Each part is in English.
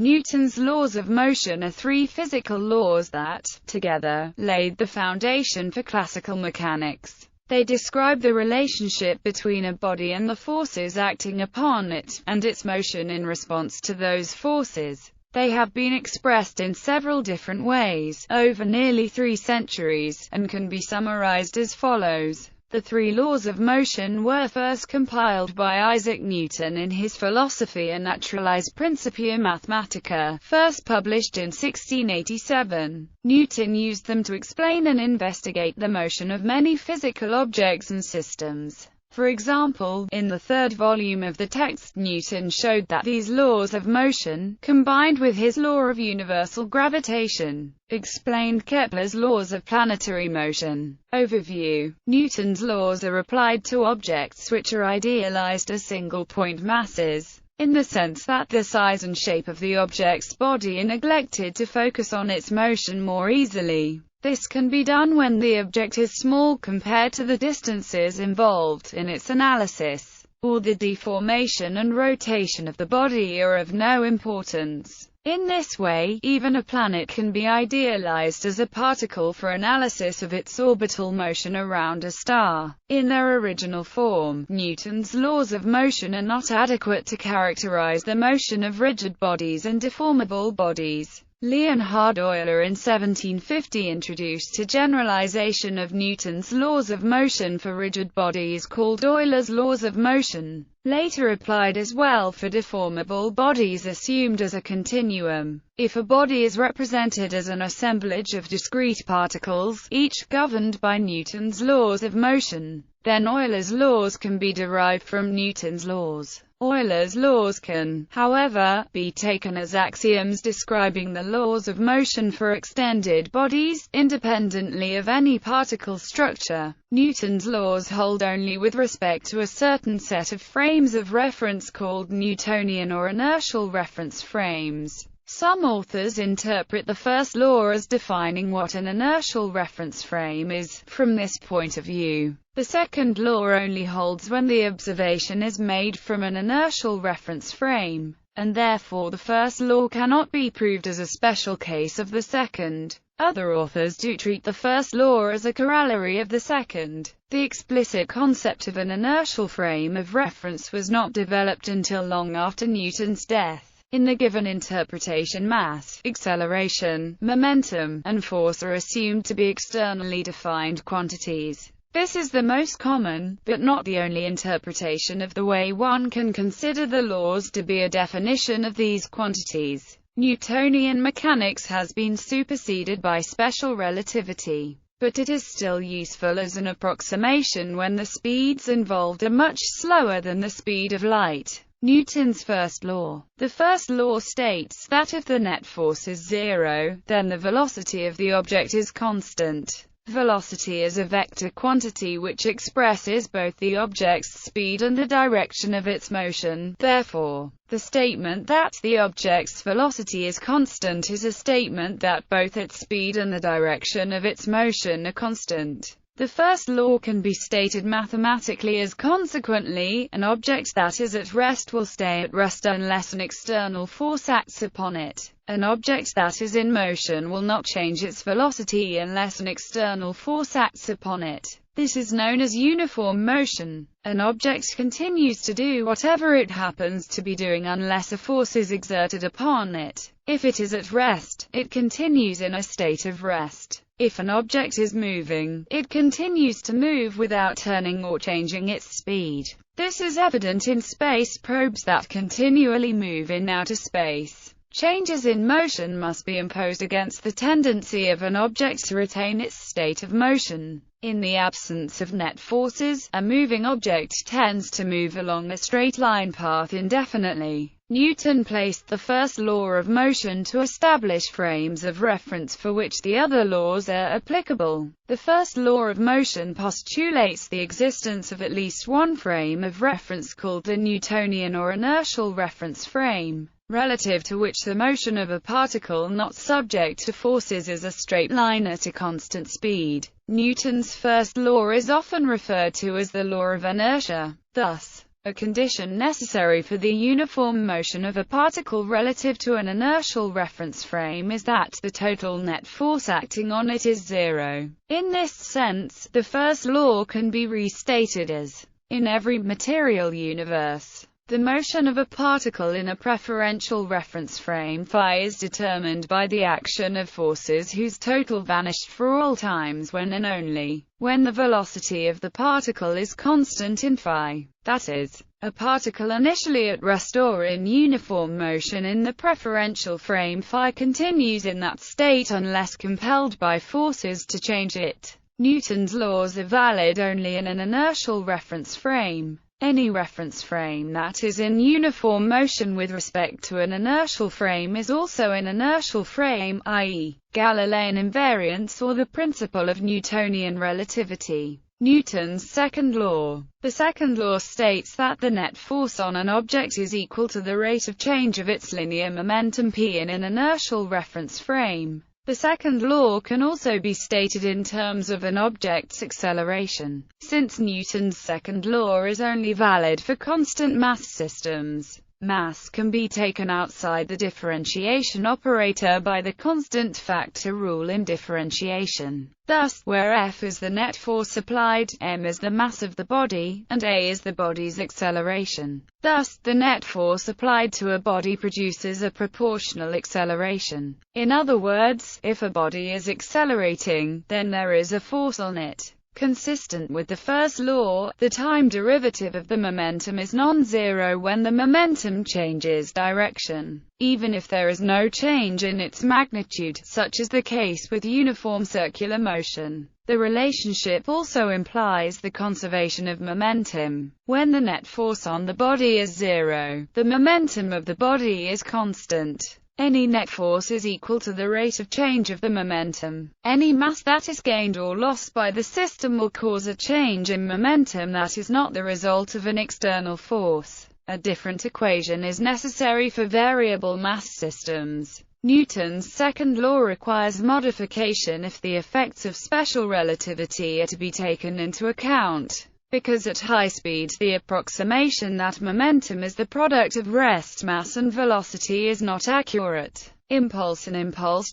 Newton's laws of motion are three physical laws that, together, laid the foundation for classical mechanics. They describe the relationship between a body and the forces acting upon it, and its motion in response to those forces. They have been expressed in several different ways, over nearly 3 centuries, and can be summarized as follows. The three laws of motion were first compiled by Isaac Newton in his Philosophiae Naturalis Principia Mathematica, first published in 1687. Newton used them to explain and investigate the motion of many physical objects and systems. For example, in the third volume of the text, Newton showed that these laws of motion, combined with his law of universal gravitation, explained Kepler's laws of planetary motion. Overview. Newton's laws are applied to objects which are idealized as single-point masses, in the sense that the size and shape of the object's body are neglected to focus on its motion more easily. This can be done when the object is small compared to the distances involved in its analysis, or the deformation and rotation of the body are of no importance. In this way, even a planet can be idealized as a particle for analysis of its orbital motion around a star. In their original form, Newton's laws of motion are not adequate to characterize the motion of rigid bodies and deformable bodies. Leonhard Euler in 1750 introduced a generalization of Newton's laws of motion for rigid bodies called Euler's laws of motion, later applied as well for deformable bodies assumed as a continuum. If a body is represented as an assemblage of discrete particles, each governed by Newton's laws of motion, then Euler's laws can be derived from Newton's laws. Euler's laws can, however, be taken as axioms describing the laws of motion for extended bodies, independently of any particle structure. Newton's laws hold only with respect to a certain set of frames of reference called Newtonian or inertial reference frames. Some authors interpret the first law as defining what an inertial reference frame is. From this point of view, the second law only holds when the observation is made from an inertial reference frame, and therefore the first law cannot be proved as a special case of the second. Other authors do treat the first law as a corollary of the second. The explicit concept of an inertial frame of reference was not developed until long after Newton's death. In the given interpretation, mass, acceleration, momentum, and force are assumed to be externally defined quantities. This is the most common, but not the only interpretation of the way one can consider the laws to be a definition of these quantities. Newtonian mechanics has been superseded by special relativity, but it is still useful as an approximation when the speeds involved are much slower than the speed of light. Newton's first law. The first law states that if the net force is zero, then the velocity of the object is constant. Velocity is a vector quantity which expresses both the object's speed and the direction of its motion. Therefore, the statement that the object's velocity is constant is a statement that both its speed and the direction of its motion are constant. The first law can be stated mathematically as consequently, an object that is at rest will stay at rest unless an external force acts upon it. An object that is in motion will not change its velocity unless an external force acts upon it. This is known as uniform motion. An object continues to do whatever it happens to be doing unless a force is exerted upon it. If it is at rest, it continues in a state of rest. If an object is moving, it continues to move without turning or changing its speed. This is evident in space probes that continually move in outer space. Changes in motion must be imposed against the tendency of an object to retain its state of motion. In the absence of net forces, a moving object tends to move along a straight line path indefinitely. Newton placed the first law of motion to establish frames of reference for which the other laws are applicable. The first law of motion postulates the existence of at least one frame of reference called the Newtonian or inertial reference frame, relative to which the motion of a particle not subject to forces is a straight line at a constant speed. Newton's first law is often referred to as the law of inertia. Thus, A condition necessary for the uniform motion of a particle relative to an inertial reference frame is that the total net force acting on it is zero. In this sense, the first law can be restated as, in every material universe, the motion of a particle in a preferential reference frame phi is determined by the action of forces whose total vanished for all times when and only when the velocity of the particle is constant in phi. That is, a particle initially at rest or in uniform motion in the preferential frame phi continues in that state unless compelled by forces to change it. Newton's laws are valid only in an inertial reference frame. Any reference frame that is in uniform motion with respect to an inertial frame is also an inertial frame, i.e., Galilean invariance or the principle of Newtonian relativity. Newton's second law. The second law states that the net force on an object is equal to the rate of change of its linear momentum p in an inertial reference frame. The second law can also be stated in terms of an object's acceleration. Since Newton's second law is only valid for constant mass systems, mass can be taken outside the differentiation operator by the constant factor rule in differentiation. Thus, where F is the net force applied, m is the mass of the body, and a is the body's acceleration. Thus, the net force applied to a body produces a proportional acceleration. In other words, if a body is accelerating, then there is a force on it. Consistent with the first law, the time derivative of the momentum is non-zero when the momentum changes direction, even if there is no change in its magnitude, such is the case with uniform circular motion. The relationship also implies the conservation of momentum. When the net force on the body is zero, the momentum of the body is constant. Any net force is equal to the rate of change of the momentum. Any mass that is gained or lost by the system will cause a change in momentum that is not the result of an external force. A different equation is necessary for variable mass systems. Newton's second law requires modification if the effects of special relativity are to be taken into account. Because at high speed the approximation that momentum is the product of rest mass and velocity is not accurate. Impulse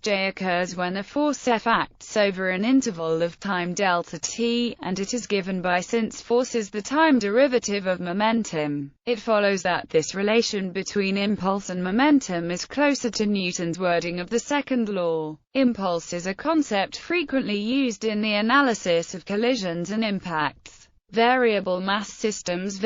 J occurs when a force F acts over an interval of time delta t, and it is given by since force is the time derivative of momentum. It follows that this relation between impulse and momentum is closer to Newton's wording of the second law. Impulse is a concept frequently used in the analysis of collisions and impacts. Variable mass systems,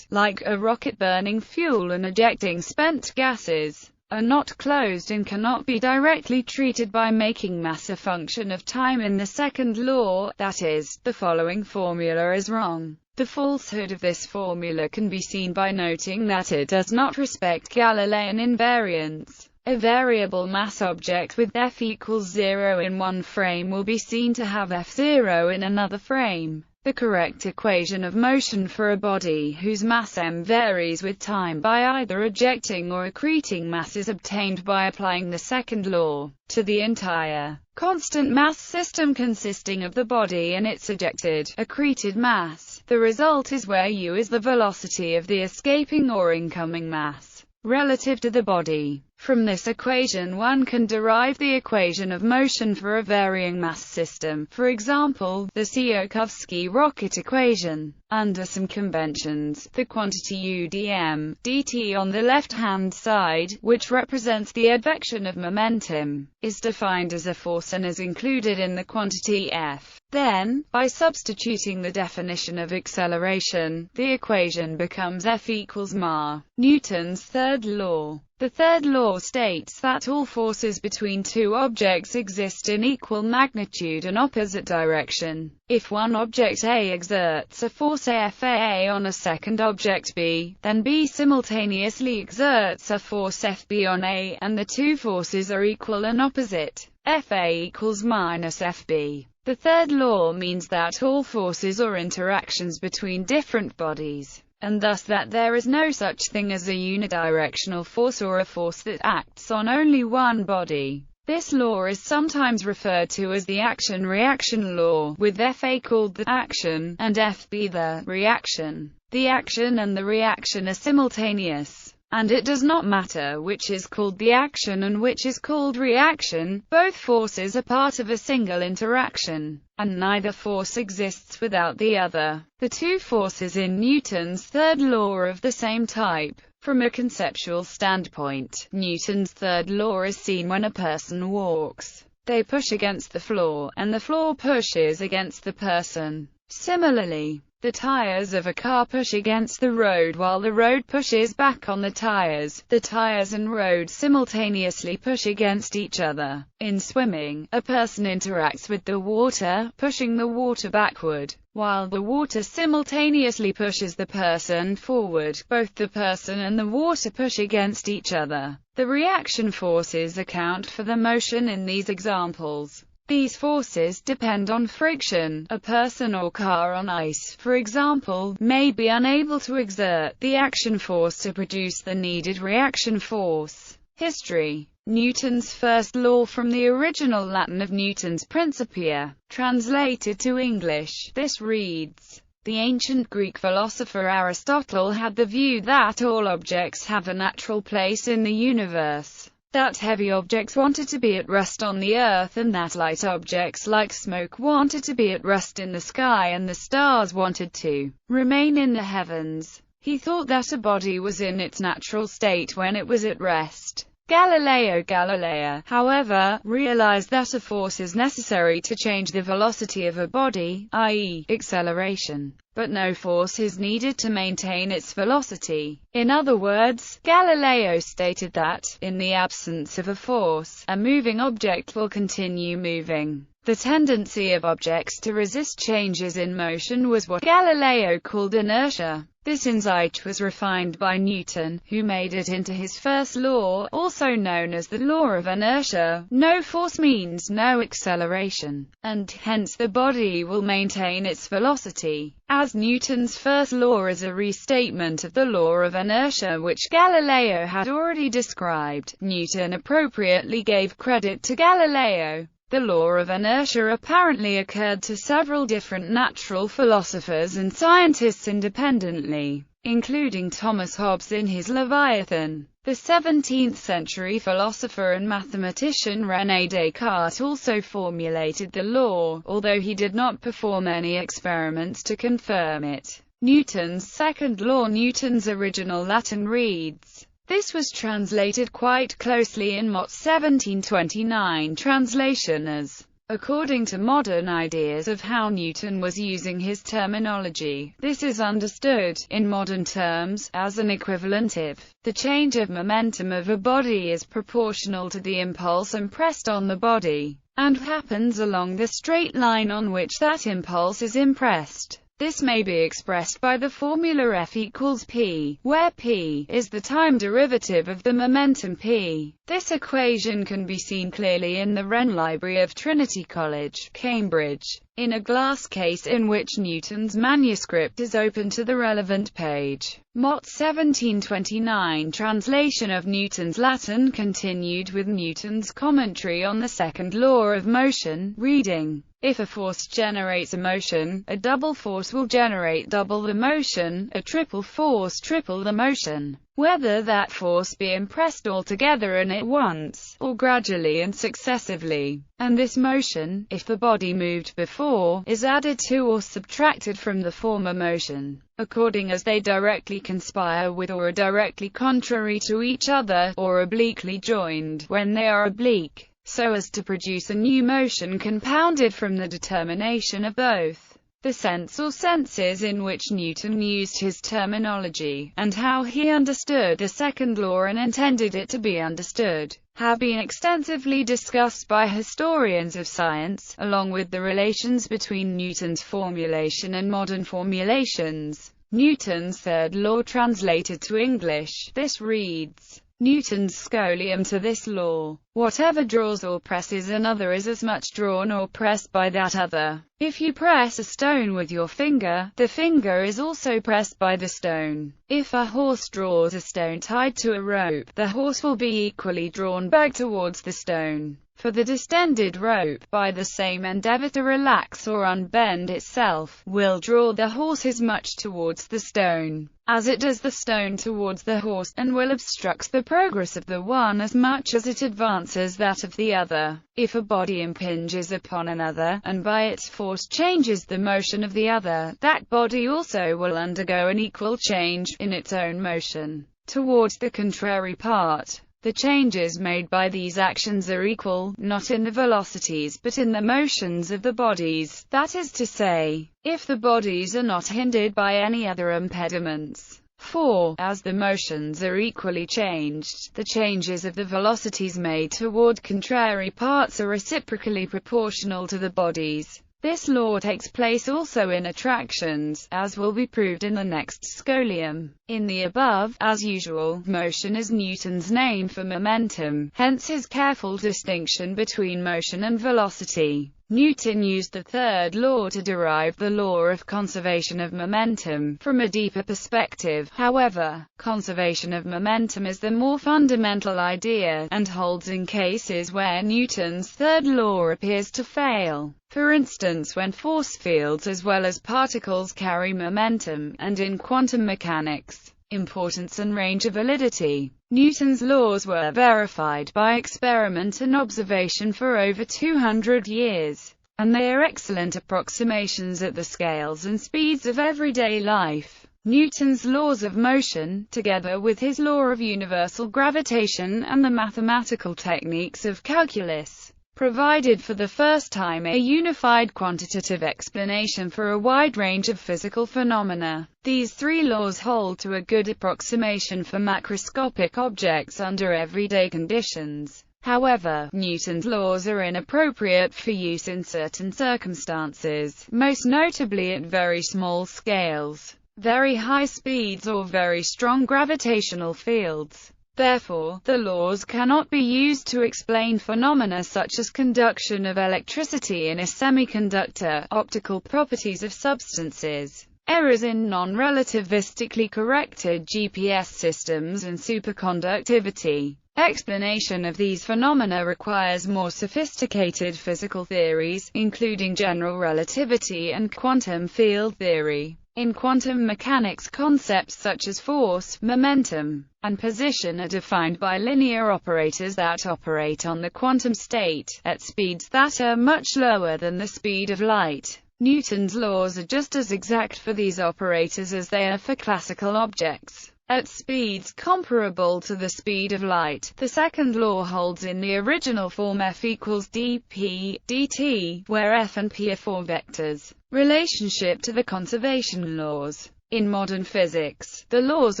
like a rocket burning fuel and ejecting spent gases, are not closed and cannot be directly treated by making mass a function of time in the second law, that is, the following formula is wrong. The falsehood of this formula can be seen by noting that it does not respect Galilean invariance. A variable mass object with F equals 0 in one frame will be seen to have F0 in another frame. The correct equation of motion for a body whose mass m varies with time by either ejecting or accreting mass is obtained by applying the second law to the entire constant mass system consisting of the body and its ejected, accreted mass. The result is where u is the velocity of the escaping or incoming mass relative to the body. From this equation one can derive the equation of motion for a varying mass system, for example, the Tsiolkovsky rocket equation. Under some conventions, the quantity u dm, dt on the left-hand side, which represents the advection of momentum, is defined as a force and is included in the quantity F. Then, by substituting the definition of acceleration, the equation becomes F equals ma. Newton's third law. The third law states that all forces between two objects exist in equal magnitude and opposite direction. If one object A exerts a force Fa on a second object B, then B simultaneously exerts a force Fb on A, and the two forces are equal and opposite. Fa equals minus Fb. The third law means that all forces or interactions between different bodies, and thus that there is no such thing as a unidirectional force or a force that acts on only one body. This law is sometimes referred to as the action-reaction law, with Fa called the action, and Fb the reaction. The action and the reaction are simultaneous, and it does not matter which is called the action and which is called reaction. Both forces are part of a single interaction, and neither force exists without the other. The two forces in Newton's third law are of the same type. From a conceptual standpoint, Newton's third law is seen when a person walks. They push against the floor, and the floor pushes against the person. Similarly, the tires of a car push against the road while the road pushes back on the tires. The tires and road simultaneously push against each other. In swimming, a person interacts with the water, pushing the water backward, while the water simultaneously pushes the person forward. Both the person and the water push against each other. The reaction forces account for the motion in these examples. These forces depend on friction. A person or car on ice, for example, may be unable to exert the action force to produce the needed reaction force. History. Newton's first law from the original Latin of Newton's Principia, translated to English. This reads: the ancient Greek philosopher Aristotle had the view that all objects have a natural place in the universe, that heavy objects wanted to be at rest on the earth, and that light objects like smoke wanted to be at rest in the sky, and the stars wanted to remain in the heavens. He thought that a body was in its natural state when it was at rest. Galileo Galilei, however, realized that a force is necessary to change the velocity of a body, i.e., acceleration, but no force is needed to maintain its velocity. In other words, Galileo stated that, in the absence of a force, a moving object will continue moving. The tendency of objects to resist changes in motion was what Galileo called inertia. This insight was refined by Newton, who made it into his first law, also known as the law of inertia. No force means no acceleration, and hence the body will maintain its velocity. As Newton's first law is a restatement of the law of inertia which Galileo had already described, Newton appropriately gave credit to Galileo. The law of inertia apparently occurred to several different natural philosophers and scientists independently, including Thomas Hobbes in his Leviathan. The 17th-century philosopher and mathematician René Descartes also formulated the law, although he did not perform any experiments to confirm it. Newton's second law. Newton's original Latin reads: this was translated quite closely in Mott's 1729 translation as, according to modern ideas of how Newton was using his terminology, this is understood, in modern terms, as an equivalent if the change of momentum of a body is proportional to the impulse impressed on the body, and happens along the straight line on which that impulse is impressed. This may be expressed by the formula F equals p, where p is the time derivative of the momentum p. This equation can be seen clearly in the Wren Library of Trinity College, Cambridge, in a glass case in which Newton's manuscript is open to the relevant page. Mott's 1729 translation of Newton's Latin continued with Newton's commentary on the second law of motion, reading: if a force generates a motion, a double force will generate double the motion, a triple force triple the motion, whether that force be impressed altogether and at once, or gradually and successively. And this motion, if the body moved before, is added to or subtracted from the former motion, according as they directly conspire with or are directly contrary to each other, or obliquely joined when they are oblique, so as to produce a new motion compounded from the determination of both. The sense or senses in which Newton used his terminology, and how he understood the second law and intended it to be understood, have been extensively discussed by historians of science, along with the relations between Newton's formulation and modern formulations. Newton's third law translated to English. This reads: Newton's scholium to this law: whatever draws or presses another is as much drawn or pressed by that other. If you press a stone with your finger, the finger is also pressed by the stone. If a horse draws a stone tied to a rope, the horse will be equally drawn back towards the stone. For the distended rope, by the same endeavor to relax or unbend itself, will draw the horse as much towards the stone as it does the stone towards the horse, and will obstruct the progress of the one as much as it advances that of the other. If a body impinges upon another, and by its force changes the motion of the other, that body also will undergo an equal change, in its own motion, towards the contrary part. The changes made by these actions are equal, not in the velocities but in the motions of the bodies, that is to say, if the bodies are not hindered by any other impediments. For, as the motions are equally changed, the changes of the velocities made toward contrary parts are reciprocally proportional to the bodies. This law takes place also in attractions, as will be proved in the next scholium. In the above, as usual, motion is Newton's name for momentum, hence his careful distinction between motion and velocity. Newton used the third law to derive the law of conservation of momentum. From a deeper perspective, however, conservation of momentum is the more fundamental idea, and holds in cases where Newton's third law appears to fail. For instance, when force fields as well as particles carry momentum, and in quantum mechanics, importance and range of validity. Newton's laws were verified by experiment and observation for over 200 years, and they are excellent approximations at the scales and speeds of everyday life. Newton's laws of motion, together with his law of universal gravitation and the mathematical techniques of calculus, provided for the first time a unified quantitative explanation for a wide range of physical phenomena. These three laws hold to a good approximation for macroscopic objects under everyday conditions. However, Newton's laws are inappropriate for use in certain circumstances, most notably at very small scales, very high speeds or very strong gravitational fields. Therefore, the laws cannot be used to explain phenomena such as conduction of electricity in a semiconductor, optical properties of substances, errors in non-relativistically corrected GPS systems and superconductivity. Explanation of these phenomena requires more sophisticated physical theories, including general relativity and quantum field theory. In quantum mechanics, concepts such as force, momentum, and position are defined by linear operators that operate on the quantum state, at speeds that are much lower than the speed of light. Newton's laws are just as exact for these operators as they are for classical objects. At speeds comparable to the speed of light, the second law holds in the original form f equals dp dt, where f and p are four vectors. Relationship to the conservation laws. In modern physics, the laws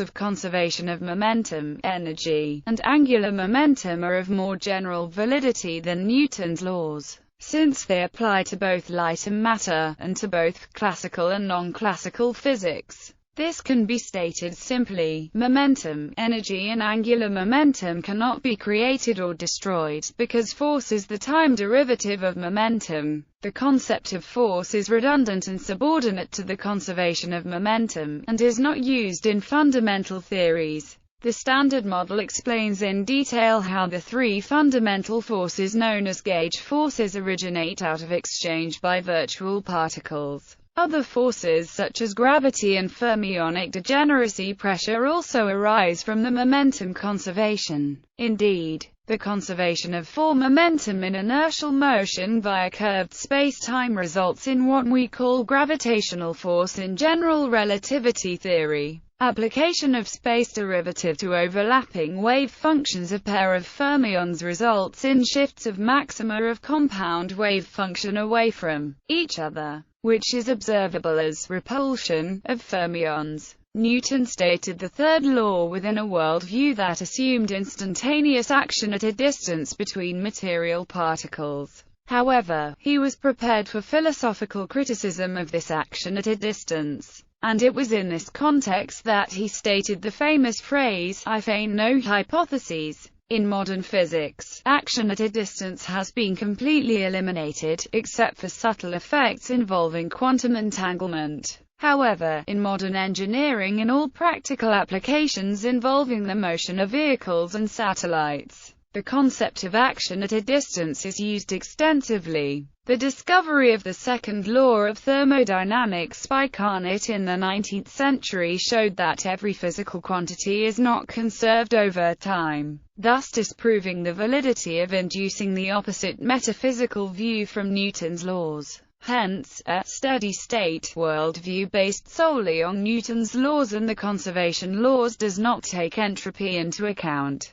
of conservation of momentum, energy, and angular momentum are of more general validity than Newton's laws, since they apply to both light and matter, and to both classical and non-classical physics. This can be stated simply: momentum, energy and angular momentum cannot be created or destroyed, because force is the time derivative of momentum. The concept of force is redundant and subordinate to the conservation of momentum, and is not used in fundamental theories. The Standard Model explains in detail how the three fundamental forces known as gauge forces originate out of exchange by virtual particles. Other forces such as gravity and fermionic degeneracy pressure also arise from the momentum conservation. Indeed, the conservation of full momentum in inertial motion via curved spacetime results in what we call gravitational force in general relativity theory. Application of space derivative to overlapping wave functions. A pair of fermions results in shifts of maxima of compound wave function away from each other, which is observable as repulsion of fermions. Newton stated the third law within a worldview that assumed instantaneous action at a distance between material particles. However, he was prepared for philosophical criticism of this action at a distance, and it was in this context that he stated the famous phrase, "I feign no hypotheses." In modern physics, that action at a distance has been completely eliminated, except for subtle effects involving quantum entanglement. However, in modern engineering and all practical applications involving the motion of vehicles and satellites, the concept of action at a distance is used extensively. The discovery of the second law of thermodynamics by Carnot in the 19th century showed that every physical quantity is not conserved over time, thus disproving the validity of inducing the opposite metaphysical view from Newton's laws. Hence, a steady-state worldview based solely on Newton's laws and the conservation laws does not take entropy into account.